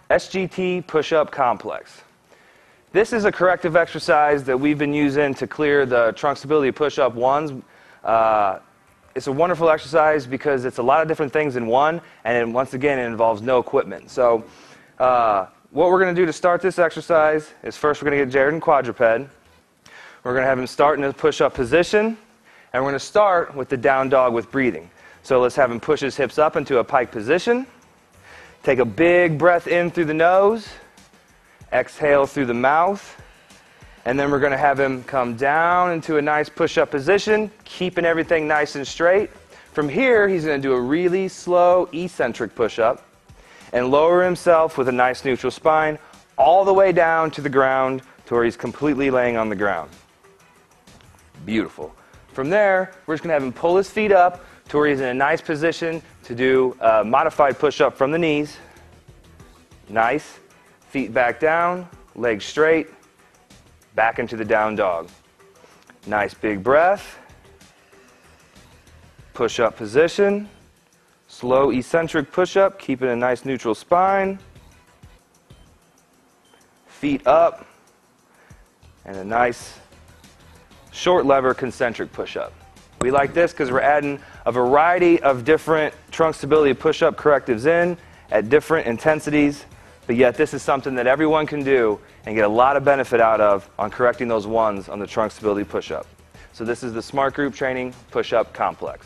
SGT push-up complex. This is a corrective exercise that we've been using to clear the trunk stability push-up ones. It's a wonderful exercise because it's a lot of different things in one, and once again, it involves no equipment. So what we're going to do to start this exercise is first we're going to get Jared in quadruped. We're going to have him start in a push-up position, and we're going to start with the down dog with breathing. So let's have him push his hips up into a pike position. Take a big breath in through the nose. Exhale through the mouth. And then we're going to have him come down into a nice push-up position, keeping everything nice and straight. From here, he's going to do a really slow eccentric push-up and lower himself with a nice neutral spine all the way down to the ground to where he's completely laying on the ground. Beautiful. From there, we're just going to have him pull his feet up to where he's in a nice position to do a modified push-up from the knees. Nice. Feet back down, legs straight, back into the down dog. Nice big breath. Push-up position. Slow eccentric push-up, keeping a nice neutral spine. Feet up. And a nice short lever concentric push-up. We like this because we're adding a variety of different trunk stability push-up correctives in at different intensities, but yet this is something that everyone can do and get a lot of benefit out of on correcting those ones on the trunk stability push-up. So this is the Smart Group Training Push-Up Complex.